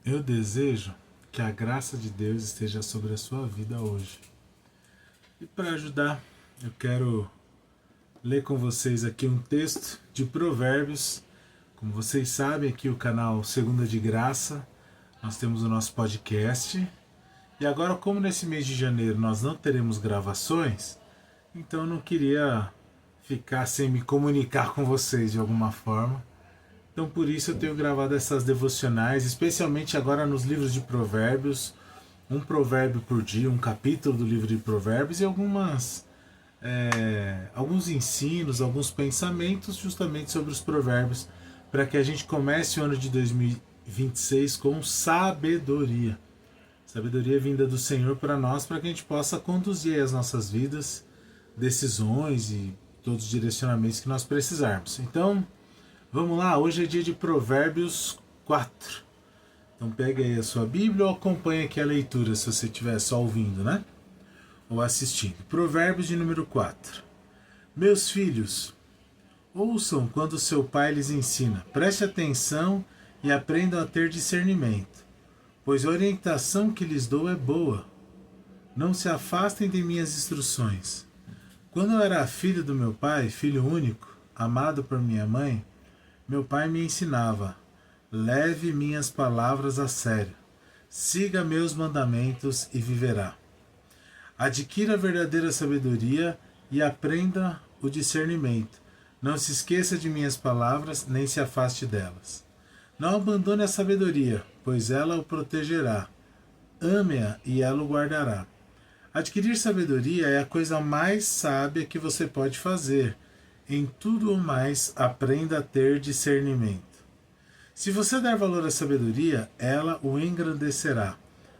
Eu desejo que a graça de Deus esteja sobre a sua vida hoje. E para ajudar, eu quero ler com vocês aqui um texto de Provérbios. Como vocês sabem, aqui o canal Segunda de Graça, nós temos o nosso podcast. E agora, como nesse mês de janeiro nós não teremos gravações, então eu não queria ficar sem me comunicar com vocês de alguma forma. Então por isso eu tenho gravado essas devocionais, especialmente agora nos livros de Provérbios, um provérbio por dia, um capítulo do livro de Provérbios e alguns ensinos, alguns pensamentos justamente sobre os provérbios, para que a gente comece o ano de 2026 com sabedoria. Sabedoria vinda do Senhor para nós, para que a gente possa conduzir as nossas vidas, decisões e todos os direcionamentos que nós precisarmos. Então, vamos lá, hoje é dia de Provérbios 4. Então pegue aí a sua Bíblia ou acompanhe aqui a leitura, se você estiver só ouvindo, né? Ou assistindo. Provérbios de número 4. Meus filhos, ouçam quando seu pai lhes ensina. Preste atenção e aprendam a ter discernimento, pois a orientação que lhes dou é boa. Não se afastem de minhas instruções. Quando eu era filho do meu pai, filho único, amado por minha mãe, meu pai me ensinava: leve minhas palavras a sério, siga meus mandamentos e viverá. Adquira a verdadeira sabedoria e aprenda o discernimento. Não se esqueça de minhas palavras, nem se afaste delas. Não abandone a sabedoria, pois ela o protegerá. Ame-a e ela o guardará. Adquirir sabedoria é a coisa mais sábia que você pode fazer. Em tudo o mais, aprenda a ter discernimento. Se você der valor à sabedoria, ela o engrandecerá.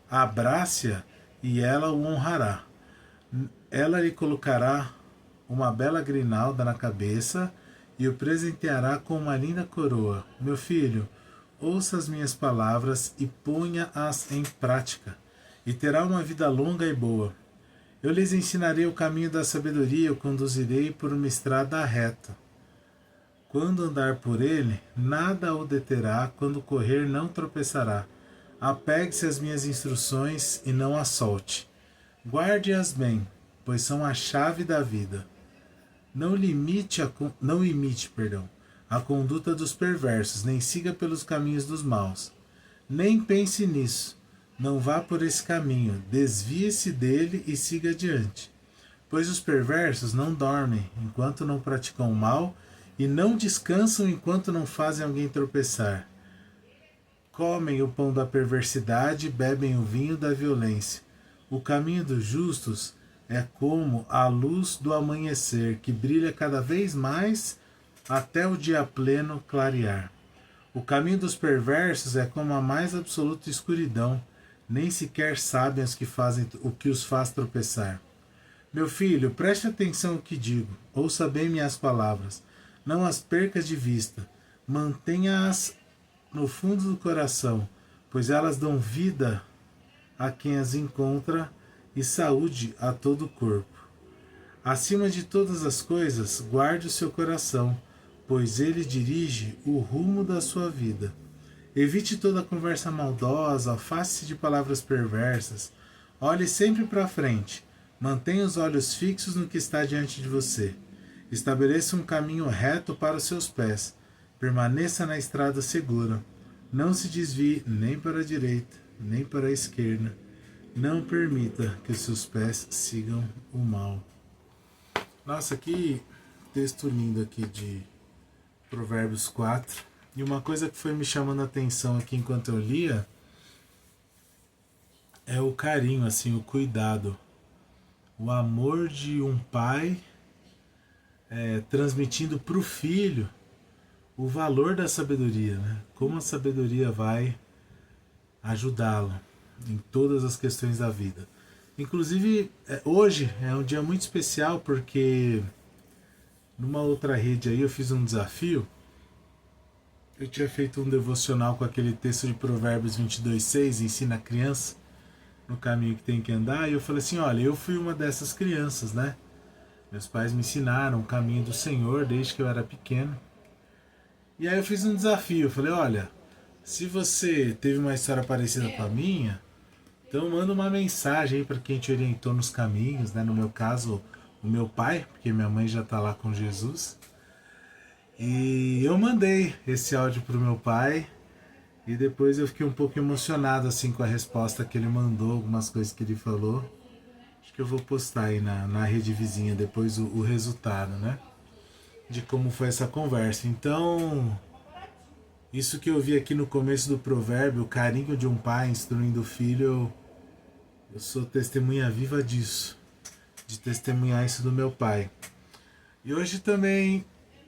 Abrace-a e ela o honrará. Ela lhe colocará uma bela grinalda na cabeça e o presenteará com uma linda coroa. Meu filho, ouça as minhas palavras e ponha-as em prática, e terá uma vida longa e boa. Eu lhes ensinarei o caminho da sabedoria e o conduzirei por uma estrada reta. Quando andar por ele, nada o deterá, quando correr não tropeçará. Apegue-se às minhas instruções e não as solte. Guarde-as bem, pois são a chave da vida. Não imite a conduta dos perversos, nem siga pelos caminhos dos maus. Nem pense nisso. Não vá por esse caminho, desvie-se dele e siga adiante. Pois os perversos não dormem enquanto não praticam o mal e não descansam enquanto não fazem alguém tropeçar. Comem o pão da perversidade e bebem o vinho da violência. O caminho dos justos é como a luz do amanhecer, que brilha cada vez mais até o dia pleno clarear. O caminho dos perversos é como a mais absoluta escuridão, nem sequer sabem os que fazem o que os faz tropeçar. Meu filho, preste atenção ao que digo, ouça bem minhas palavras, não as percas de vista, mantenha-as no fundo do coração, pois elas dão vida a quem as encontra e saúde a todo o corpo. Acima de todas as coisas, guarde o seu coração, pois ele dirige o rumo da sua vida. Evite toda conversa maldosa, afaste-se de palavras perversas. Olhe sempre para frente. Mantenha os olhos fixos no que está diante de você. Estabeleça um caminho reto para os seus pés. Permaneça na estrada segura. Não se desvie nem para a direita, nem para a esquerda. Não permita que os seus pés sigam o mal. Nossa, que texto lindo aqui de Provérbios 4. E uma coisa que foi me chamando a atenção aqui enquanto eu lia é o carinho, assim, o cuidado, o amor de um pai transmitindo para o filho o valor da sabedoria, né? Como a sabedoria vai ajudá-lo em todas as questões da vida. Inclusive, hoje é um dia muito especial porque numa outra rede aí eu fiz um desafio. Eu tinha feito um devocional com aquele texto de Provérbios 22:6, ensina a criança no caminho que tem que andar, e eu falei assim, olha, eu fui uma dessas crianças, né? Meus pais me ensinaram o caminho do Senhor desde que eu era pequeno. E aí eu fiz um desafio, eu falei, olha, Se você teve uma história parecida com a minha, então manda uma mensagem aí para quem te orientou nos caminhos, né? No meu caso, o meu pai, porque minha mãe já está lá com Jesus. E eu mandei esse áudio pro meu pai e depois eu fiquei um pouco emocionado assim com a resposta que ele mandou, algumas coisas que ele falou. Acho que eu vou postar aí na rede vizinha depois o resultado, né? De como foi essa conversa. Então, isso que eu vi aqui no começo do provérbio, o carinho de um pai instruindo o filho, eu sou testemunha viva disso, de testemunhar isso do meu pai. E hoje também,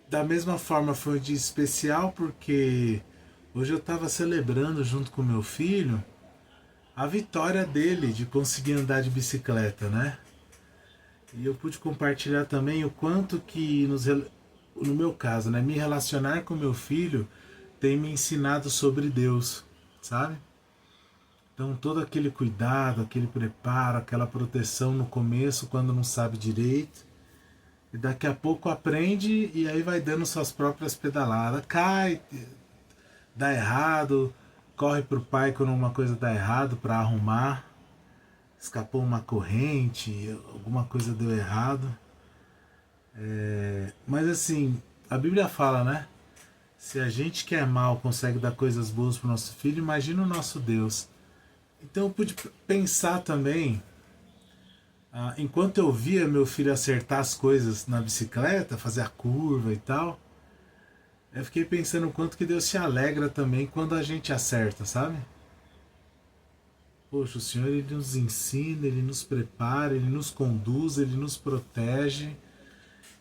da mesma forma, foi um dia especial porque hoje eu estava celebrando junto com meu filho a vitória dele de conseguir andar de bicicleta, né? E eu pude compartilhar também o quanto que, no meu caso, né, me relacionar com meu filho tem me ensinado sobre Deus, sabe? Então todo aquele cuidado, aquele preparo, aquela proteção no começo quando não sabe direito, e daqui a pouco aprende e aí vai dando suas próprias pedaladas, cai, dá errado, corre pro pai quando uma coisa dá errado para arrumar, escapou uma corrente, alguma coisa deu errado. Mas assim, a Bíblia fala, né? Se a gente que é mal consegue dar coisas boas pro nosso filho, imagina o nosso Deus. Então eu pude pensar também, enquanto eu via meu filho acertar as coisas na bicicleta, fazer a curva e tal, eu fiquei pensando o quanto que Deus se alegra também quando a gente acerta, sabe? Poxa, o Senhor ele nos ensina, ele nos prepara, ele nos conduz, ele nos protege,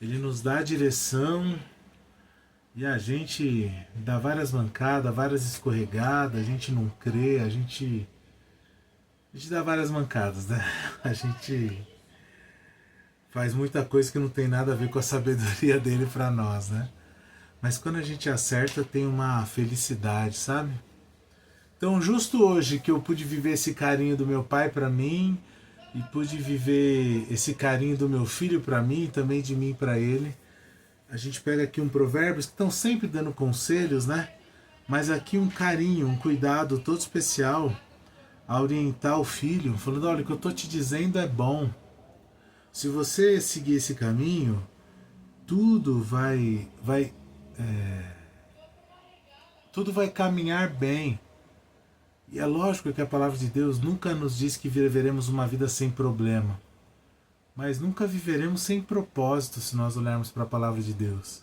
ele nos dá direção e a gente dá várias mancadas, várias escorregadas, a gente não crê, a gente dá várias mancadas, né? A gente faz muita coisa que não tem nada a ver com a sabedoria dele para nós, né? Mas quando a gente acerta tem uma felicidade, sabe? Então, justo hoje que eu pude viver esse carinho do meu pai para mim e pude viver esse carinho do meu filho para mim e também de mim para ele, a gente pega aqui um provérbio que estão sempre dando conselhos, né? Mas aqui um carinho, um cuidado todo especial a orientar o filho, falando, olha, o que eu estou te dizendo é bom. Se você seguir esse caminho, tudo tudo vai caminhar bem. E é lógico que a palavra de Deus nunca nos diz que viveremos uma vida sem problema, mas nunca viveremos sem propósito se nós olharmos para a palavra de Deus.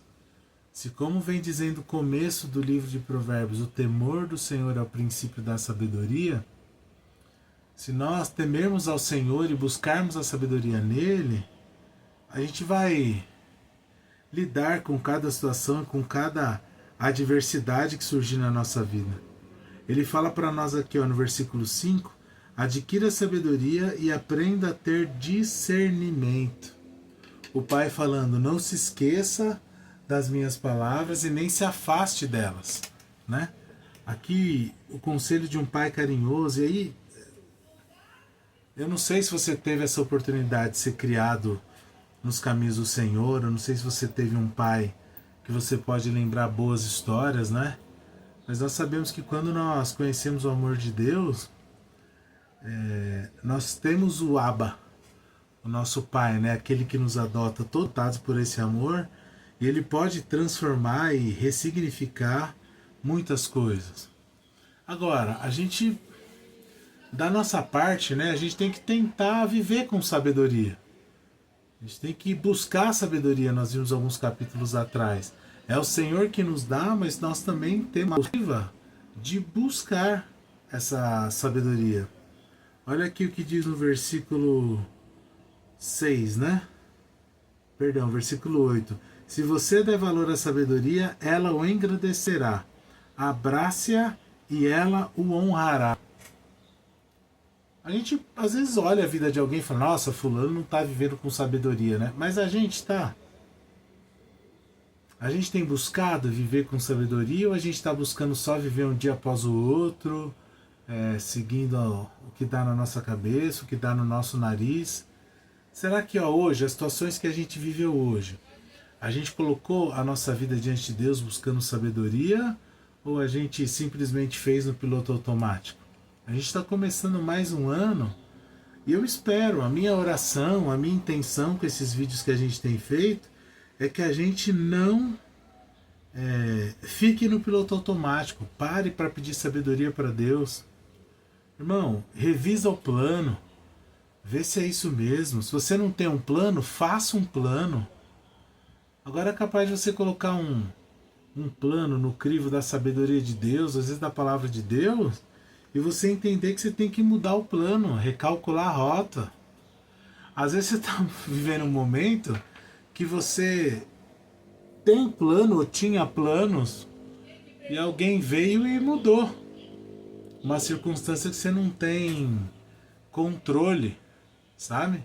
Se, como vem dizendo o começo do livro de Provérbios, o temor do Senhor é o princípio da sabedoria, se nós temermos ao Senhor e buscarmos a sabedoria nele, a gente vai lidar com cada situação, com cada adversidade que surgir na nossa vida. Ele fala para nós aqui no versículo 5, adquira sabedoria e aprenda a ter discernimento. O pai falando, não se esqueça das minhas palavras e nem se afaste delas, né? Aqui o conselho de um pai carinhoso, e aí eu não sei se você teve essa oportunidade de ser criado nos caminhos do Senhor, eu não sei se você teve um pai que você pode lembrar boas histórias, né? Mas nós sabemos que quando nós conhecemos o amor de Deus, nós temos o Abba, o nosso Pai, né? Aquele que nos adota, dotados por esse amor, e ele pode transformar e ressignificar muitas coisas. Agora, a gente, da nossa parte, né, a gente tem que tentar viver com sabedoria. A gente tem que buscar a sabedoria, nós vimos alguns capítulos atrás. É o Senhor que nos dá, mas nós também temos a motiva de buscar essa sabedoria. Olha aqui o que diz no versículo 6, né? Perdão, versículo 8. Se você der valor à sabedoria, ela o engrandecerá. Abrace-a e ela o honrará. A gente às vezes olha a vida de alguém e fala, nossa, fulano não está vivendo com sabedoria, né? Mas a gente está. A gente tem buscado viver com sabedoria ou a gente está buscando só viver um dia após o outro, seguindo o que dá na nossa cabeça, o que dá no nosso nariz? Será que hoje, as situações que a gente viveu hoje, a gente colocou a nossa vida diante de Deus buscando sabedoria ou a gente simplesmente fez no piloto automático? A gente está começando mais um ano e eu espero, a minha oração, a minha intenção com esses vídeos que a gente tem feito é que a gente não fique no piloto automático. Pare para pedir sabedoria para Deus. Irmão, revisa o plano. Vê se é isso mesmo. Se você não tem um plano, faça um plano. Agora é capaz de você colocar um plano no crivo da sabedoria de Deus, às vezes da palavra de Deus, e você entender que você tem que mudar o plano, recalcular a rota. Às vezes você está vivendo um momento que você tem plano ou tinha planos e alguém veio e mudou. Uma circunstância que você não tem controle, sabe?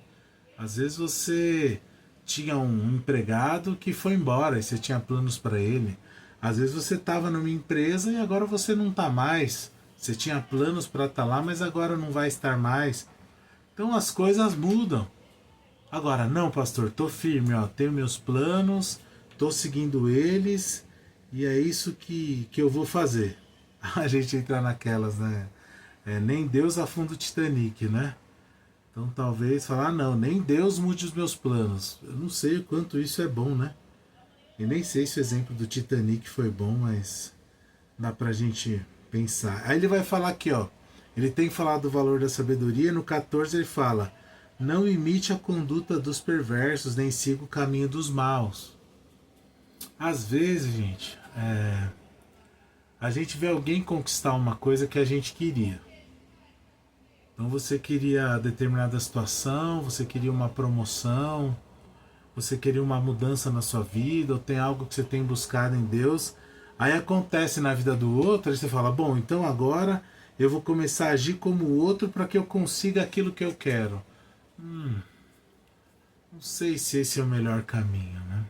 Às vezes você tinha um empregado que foi embora e você tinha planos para ele. Às vezes você estava numa empresa e agora você não está mais. Você tinha planos para estar lá, mas agora não vai estar mais. Então as coisas mudam. Agora, não, pastor, tô firme, ó, tenho meus planos, tô seguindo eles e é isso que eu vou fazer. A gente entra naquelas, né? Nem Deus afunda o Titanic, né? Então talvez falar, não, nem Deus mude os meus planos. Eu não sei o quanto isso é bom, né? E nem sei se o exemplo do Titanic foi bom, mas dá pra gente pensar. Aí ele vai falar aqui, ó. Ele tem falado do valor da sabedoria. No 14 ele fala: não imite a conduta dos perversos, nem siga o caminho dos maus. Às vezes, gente, a gente vê alguém conquistar uma coisa que a gente queria. Então você queria determinada situação, você queria uma promoção, você queria uma mudança na sua vida, ou tem algo que você tem buscado em Deus. Aí acontece na vida do outro, aí você fala, bom, então agora eu vou começar a agir como o outro para que eu consiga aquilo que eu quero. Não sei se esse é o melhor caminho, né?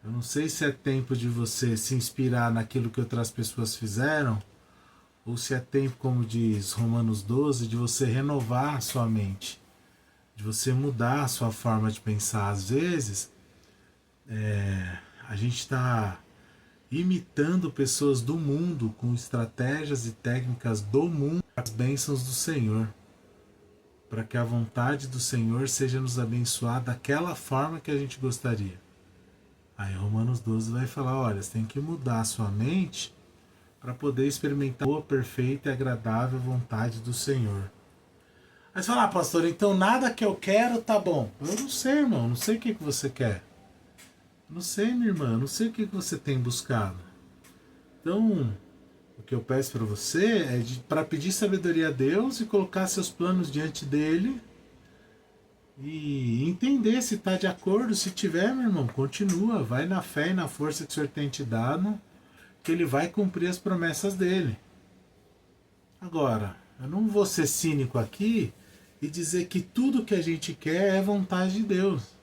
Eu não sei se é tempo de você se inspirar naquilo que outras pessoas fizeram, ou se é tempo, como diz Romanos 12, de você renovar a sua mente, de você mudar a sua forma de pensar. Às vezes, a gente está imitando pessoas do mundo com estratégias e técnicas do mundo, as bênçãos do Senhor, para que a vontade do Senhor seja nos abençoar daquela forma que a gente gostaria. Aí Romanos 12 vai falar, olha, você tem que mudar a sua mente para poder experimentar a boa, perfeita e agradável vontade do Senhor. Aí você fala, pastor, então nada que eu quero tá bom. Eu não sei, irmão, não sei o que você quer. Não sei, minha irmã, não sei o que você tem buscado. Então, o que eu peço para você é para pedir sabedoria a Deus e colocar seus planos diante dele e entender se está de acordo. Se tiver, meu irmão, continua, vai na fé e na força que o Senhor tem te dado, que ele vai cumprir as promessas dele. Agora, eu não vou ser cínico aqui e dizer que tudo que a gente quer é vontade de Deus.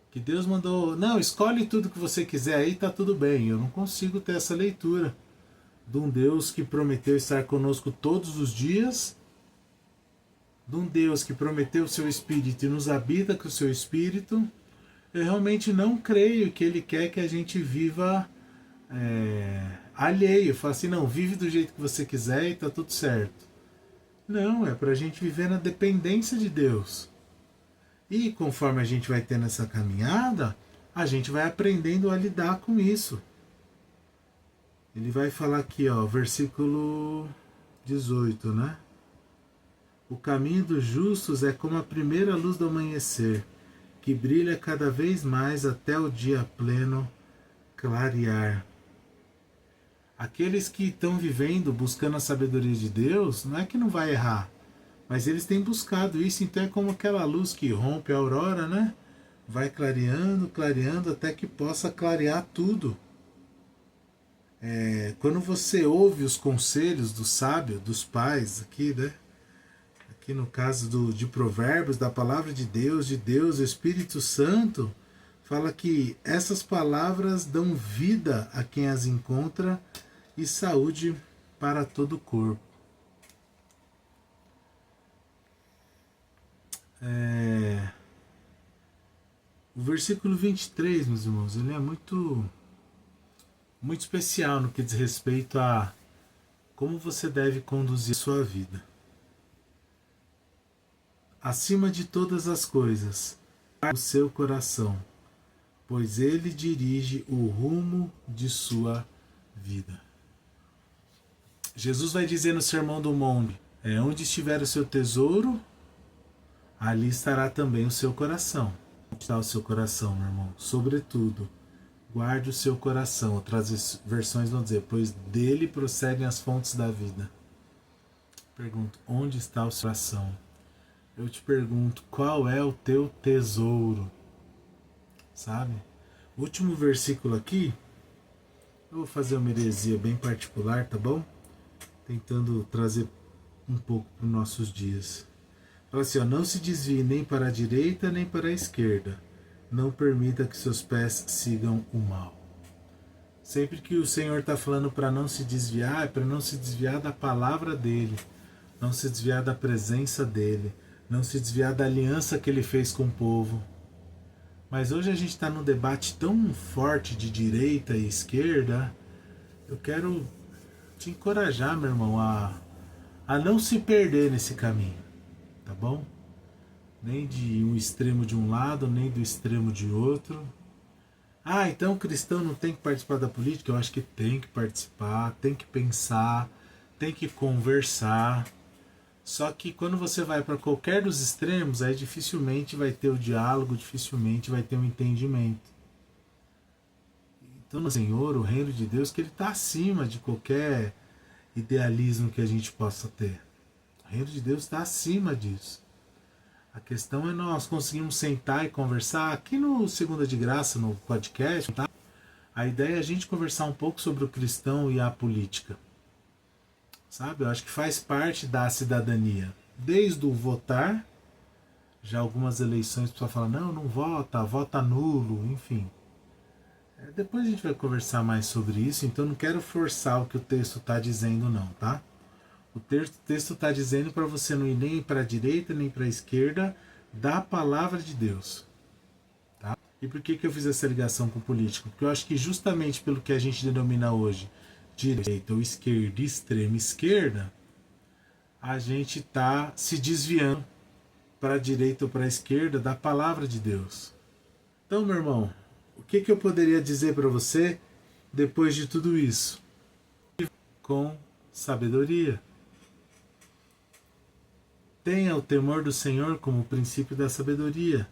Que Deus mandou, não, escolhe tudo que você quiser aí, tá tudo bem. Eu não consigo ter essa leitura de um Deus que prometeu estar conosco todos os dias, de um Deus que prometeu o seu Espírito e nos habita com o seu Espírito. Eu realmente não creio que Ele quer que a gente viva alheio. Fala assim, não, vive do jeito que você quiser e tá tudo certo. Não, é para a gente viver na dependência de Deus. E conforme a gente vai tendo essa caminhada, a gente vai aprendendo a lidar com isso. Ele vai falar aqui, ó, versículo 18, né? O caminho dos justos é como a primeira luz do amanhecer, que brilha cada vez mais até o dia pleno clarear. Aqueles que estão vivendo, buscando a sabedoria de Deus, não é que não vai errar, mas eles têm buscado isso, então é como aquela luz que rompe a aurora, né? Vai clareando, clareando, até que possa clarear tudo. Quando você ouve os conselhos do sábio, dos pais, aqui, né? Aqui no caso de Provérbios, da palavra de Deus, o Espírito Santo, fala que essas palavras dão vida a quem as encontra e saúde para todo o corpo. O versículo 23, meus irmãos, ele é muito muito especial no que diz respeito a como você deve conduzir sua vida. Acima de todas as coisas, guarde o seu coração, pois ele dirige o rumo de sua vida. Jesus vai dizer no Sermão do Monte, onde estiver o seu tesouro, ali estará também o seu coração. Onde está o seu coração, meu irmão? Sobretudo, guarde o seu coração. Outras versões vão dizer, pois dele procedem as fontes da vida. Pergunto, onde está o seu coração? Eu te pergunto, qual é o teu tesouro? Sabe? O último versículo aqui, eu vou fazer uma heresia bem particular, tá bom? Tentando trazer um pouco para os nossos dias. Fala assim, ó, não se desvie nem para a direita nem para a esquerda. Não permita que seus pés sigam o mal. Sempre que o Senhor está falando para não se desviar, é para não se desviar da palavra dele, não se desviar da presença dele, não se desviar da aliança que ele fez com o povo. Mas hoje a gente está num debate tão forte de direita e esquerda, eu quero te encorajar, meu irmão, a não se perder nesse caminho, tá bom? Nem de um extremo de um lado, nem do extremo de outro. Ah, então o cristão não tem que participar da política? Eu acho que tem que participar, tem que pensar, tem que conversar. Só que quando você vai para qualquer dos extremos, aí dificilmente vai ter o diálogo, dificilmente vai ter um entendimento. Então o Senhor, o reino de Deus, que ele está acima de qualquer idealismo que a gente possa ter. O reino de Deus está acima disso. A questão é nós conseguirmos sentar e conversar. Aqui no Segunda de Graça, no podcast, tá? A ideia é a gente conversar um pouco sobre o cristão e a política. Sabe? Eu acho que faz parte da cidadania. Desde o votar, já algumas eleições a pessoa fala, não vota, vota nulo, enfim. Depois a gente vai conversar mais sobre isso, então não quero forçar o que o texto está dizendo não, tá? O texto está dizendo para você não ir nem para a direita nem para a esquerda da palavra de Deus. Tá? E por que eu fiz essa ligação com o político? Porque eu acho que justamente pelo que a gente denomina hoje direita ou esquerda, extrema esquerda, a gente está se desviando para a direita ou para a esquerda da palavra de Deus. Então, meu irmão, o que eu poderia dizer para você depois de tudo isso? Com sabedoria. Tenha o temor do Senhor como o princípio da sabedoria.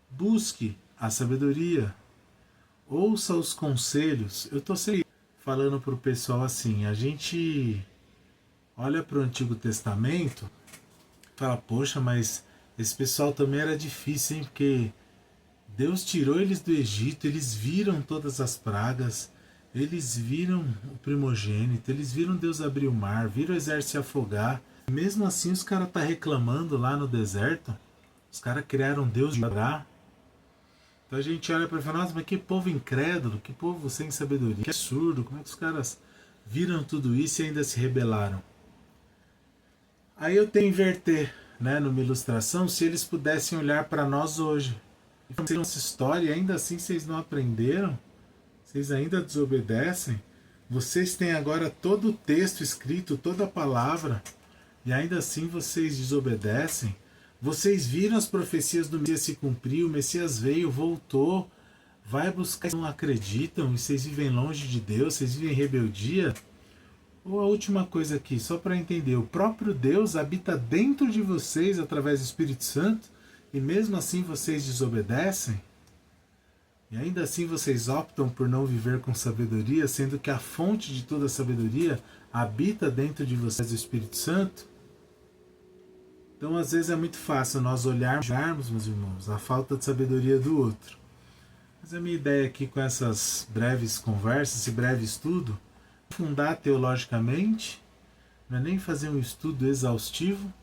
Busque a sabedoria. Ouça os conselhos. Eu estou sempre falando para o pessoal assim, a gente olha para o Antigo Testamento e fala, poxa, mas esse pessoal também era difícil, hein? Porque Deus tirou eles do Egito, eles viram todas as pragas, eles viram o primogênito, eles viram Deus abrir o mar, viram o exército se afogar. Mesmo assim os caras estão reclamando lá no deserto. Os caras criaram Deus de jogar. Então a gente olha para e fala, nossa, mas que povo incrédulo, que povo sem sabedoria, que absurdo, como é que os caras viram tudo isso e ainda se rebelaram? Aí eu tenho que inverter, né, numa ilustração, se eles pudessem olhar para nós hoje. E nossa história, e ainda assim vocês não aprenderam, vocês ainda desobedecem, vocês têm agora todo o texto escrito, toda a palavra, e ainda assim vocês desobedecem. Vocês viram as profecias do Messias se cumprir, o Messias veio, voltou, vai buscar, não acreditam, e vocês vivem longe de Deus, vocês vivem em rebeldia. Ou a última coisa aqui, só para entender, o próprio Deus habita dentro de vocês através do Espírito Santo, e mesmo assim vocês desobedecem? E ainda assim vocês optam por não viver com sabedoria, sendo que a fonte de toda a sabedoria habita dentro de vocês o Espírito Santo? Então às vezes é muito fácil nós olharmos, meus irmãos, a falta de sabedoria do outro. Mas a minha ideia aqui com essas breves conversas, esse breve estudo, é fundar teologicamente, não é nem fazer um estudo exaustivo,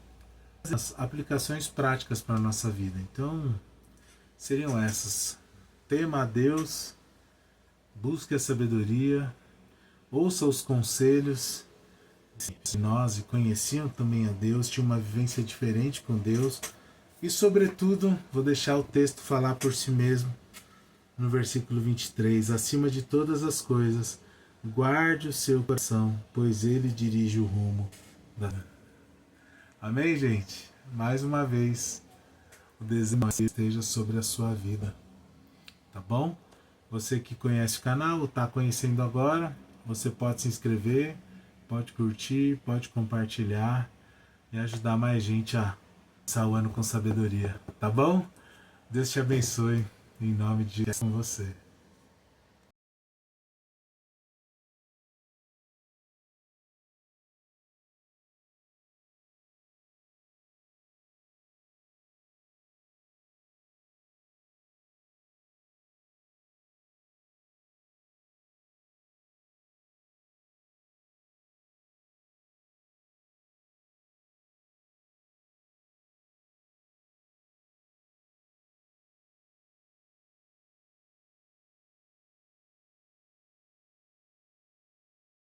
mas as aplicações práticas para a nossa vida. Então seriam essas. Tema a Deus, busque a sabedoria, ouça os conselhos de nós e conheciam também a Deus, tinham uma vivência diferente com Deus e, sobretudo, vou deixar o texto falar por si mesmo, no versículo 23, acima de todas as coisas, guarde o seu coração, pois ele dirige o rumo da vida. Amém, gente? Mais uma vez, o desejo esteja sobre a sua vida, tá bom? Você que conhece o canal, está conhecendo agora, você pode se inscrever, pode curtir, pode compartilhar e ajudar mais gente a começar o ano com sabedoria, tá bom? Deus te abençoe, em nome de Jesus com você.